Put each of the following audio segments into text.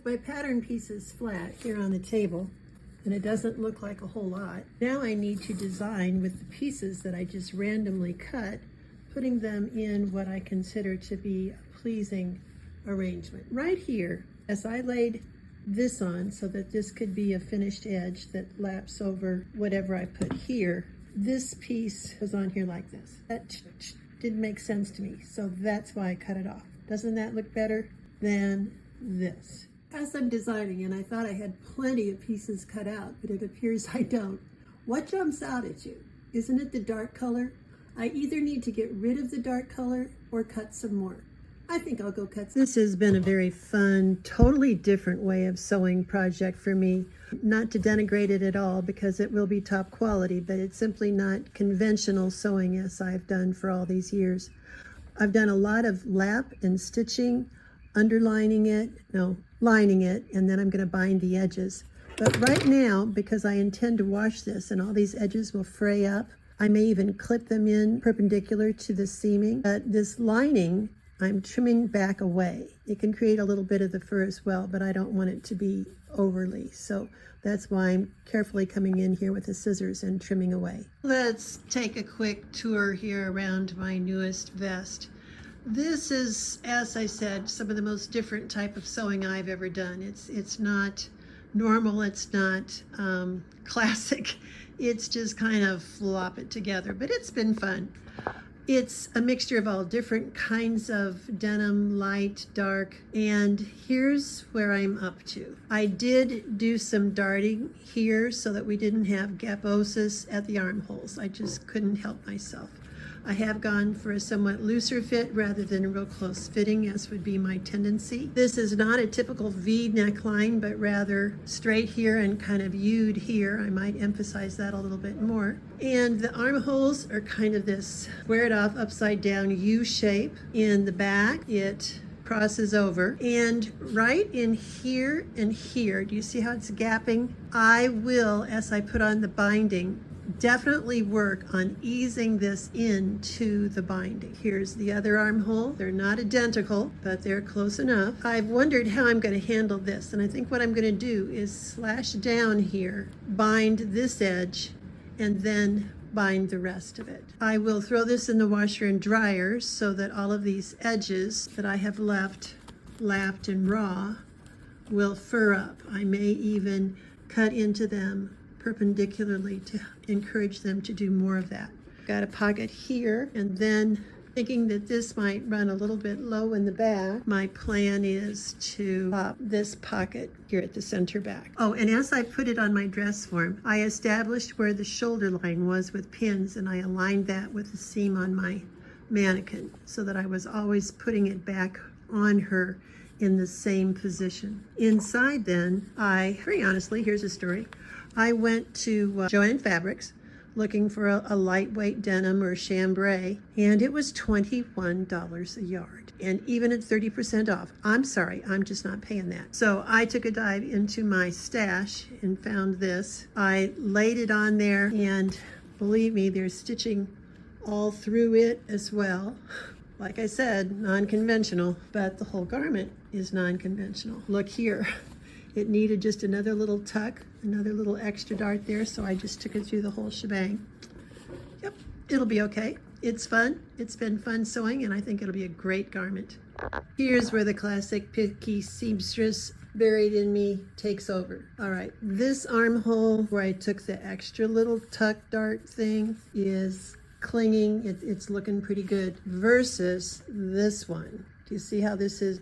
With my pattern pieces flat here on the table, and it doesn't look like a whole lot, now I need to design with the pieces that I just randomly cut, putting them in what I consider to be a pleasing arrangement. Right here, as I laid this on so that this could be a finished edge that laps over whatever I put here, this piece was on here like this. That didn't make sense to me, so that's why I cut it off. Doesn't that look better than this? As I'm designing, and I thought I had plenty of pieces cut out, but it appears I don't. What jumps out at you? Isn't it the dark color? I either need to get rid of the dark color or cut some more. I think I'll go cut some. This has been a very fun, totally different way of sewing project for me. Not to denigrate it at all, because it will be top quality, but it's simply not conventional sewing as I've done for all these years. I've done a lot of lap and stitching, lining it, and then I'm going to bind the edges. But right now, because I intend to wash this and all these edges will fray up, I may even clip them in perpendicular to the seaming. But this lining, I'm trimming back away. It can create a little bit of the fur as well, but I don't want it to be overly. So that's why I'm carefully coming in here with the scissors and trimming away. Let's take a quick tour here around my newest vest. This is, as I said, some of the most different type of sewing I've ever done. It's not normal, it's not classic. It's just kind of flop it together, but it's been fun. It's a mixture of all different kinds of denim, light, dark, and here's where I'm up to. I did do some darting here so that we didn't have gaposis at the armholes. I just couldn't help myself. I have gone for a somewhat looser fit rather than a real close fitting, as would be my tendency. This is not a typical V neckline, but rather straight here and kind of U-ed here. I might emphasize that a little bit more. And the armholes are kind of this squared off upside down U shape. In the back, it crosses over, and right in here and here, do you see how it's gapping? I will, as I put on the binding, definitely work on easing this into the binding. Here's the other armhole. They're not identical, but they're close enough. I've wondered how I'm going to handle this, and I think what I'm going to do is slash down here, bind this edge, and then bind the rest of it. I will throw this in the washer and dryer so that all of these edges that I have left lapped and raw will fur up. I may even cut into them perpendicularly to encourage them to do more of that. Got a pocket here, and then thinking that this might run a little bit low in the back, my plan is to pop this pocket here at the center back. Oh, and as I put it on my dress form, I established where the shoulder line was with pins, and I aligned that with the seam on my mannequin so that I was always putting it back on her in the same position. Inside then, very honestly, here's a story. I went to JJoin Fabrics looking for a lightweight denim or chambray, and it was $21 a yard. And even at 30% off, I'm sorry, I'm just not paying that. So I took a dive into my stash and found this. I laid it on there, and believe me, there's stitching all through it as well. Like I said, non-conventional, but the whole garment is non-conventional. Look here. It needed just another little tuck, another little extra dart there, so I just took it through the whole shebang. Yep, it'll be okay. It's fun. It's been fun sewing, and I think it'll be a great garment. Here's where the classic picky seamstress buried in me takes over. All right, this armhole where I took the extra little tuck dart thing is clinging. It's looking pretty good versus this one. You see how this is,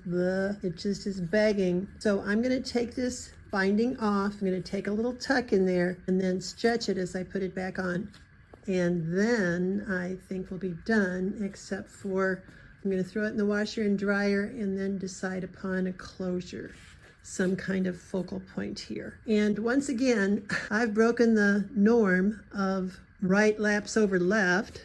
it just is begging. So I'm going to take this binding off. I'm going to take a little tuck in there and then stretch it as I put it back on. And then I think we'll be done, except for I'm going to throw it in the washer and dryer and then decide upon a closure, some kind of focal point here. And once again, I've broken the norm of right laps over left.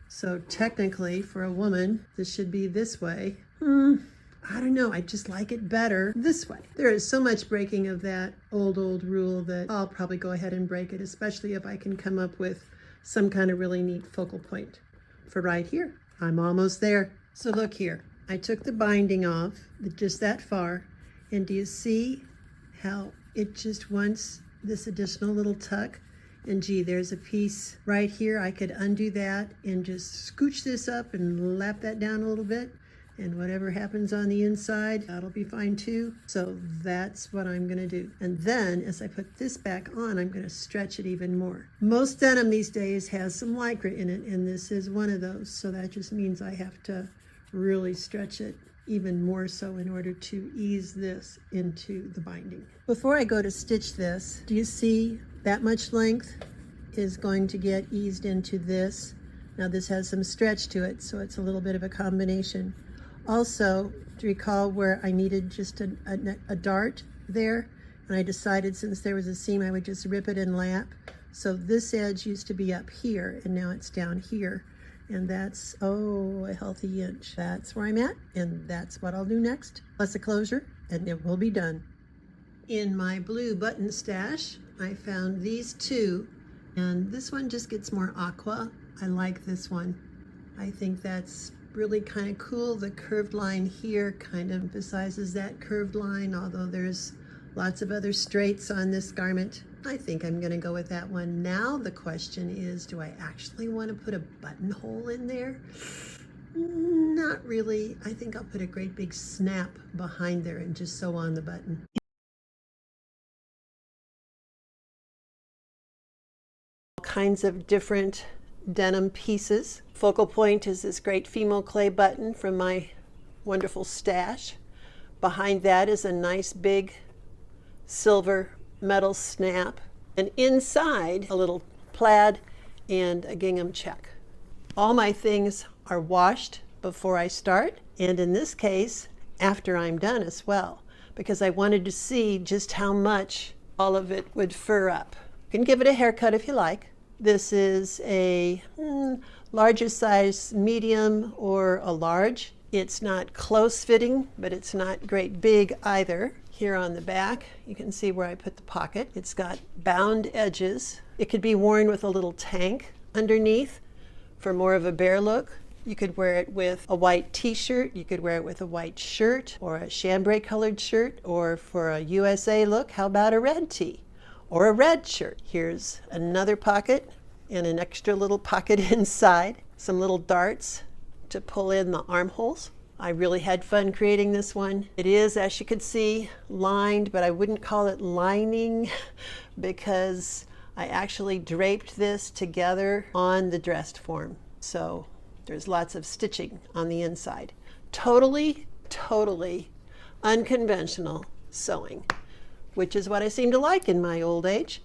So technically for a woman, this should be this way. I don't know, I just like it better this way. There is so much breaking of that old rule that I'll probably go ahead and break it, especially if I can come up with some kind of really neat focal point for right here. I'm almost there. So look here, I took the binding off just that far, And do you see how it just wants this additional little tuck? And gee, there's a piece right here. I could undo that and just scooch this up and lap that down a little bit. And whatever happens on the inside, that'll be fine too. So that's what I'm gonna do. And then as I put this back on, I'm gonna stretch it even more. Most denim these days has some Lycra in it, and this is one of those. So that just means I have to really stretch it even more so in order to ease this into the binding. Before I go to stitch this, do you see that much length is going to get eased into this? Now this has some stretch to it, so it's a little bit of a combination. Also, to recall where I needed just a dart there, and I decided since there was a seam I would just rip it and lap. So this edge used to be up here and now it's down here, and that's, oh, a healthy inch. That's where I'm at, and that's what I'll do next, plus a closure, and it will be done. In my blue button stash, I found these two, and this one just gets more aqua. I like this one. I think that's really kind of cool. The curved line here kind of emphasizes that curved line, although there's lots of other straights on this garment. I think I'm gonna go with that one. Now the question is, do I actually want to put a buttonhole in there? Not really. I think I'll put a great big snap behind there and just sew on the button. All kinds of different denim pieces. Focal point is this great Fimo clay button from my wonderful stash. Behind that is a nice big silver metal snap, and inside a little plaid and a gingham check. All my things are washed before I start, and in this case after I'm done as well, because I wanted to see just how much all of it would fur up. You can give it a haircut if you like. This is a larger size medium or a large. It's not close fitting, but it's not great big either. Here on the back, you can see where I put the pocket. It's got bound edges. It could be worn with a little tank underneath for more of a bare look. You could wear it with a white t-shirt. You could wear it with a white shirt or a chambray colored shirt, or for a USA look, how about a red tee or a red shirt? Here's another pocket and an extra little pocket inside. Some little darts to pull in the armholes. I really had fun creating this one. It is, as you can see, lined, but I wouldn't call it lining because I actually draped this together on the dressed form. So there's lots of stitching on the inside. Totally unconventional sewing, which is what I seem to like in my old age.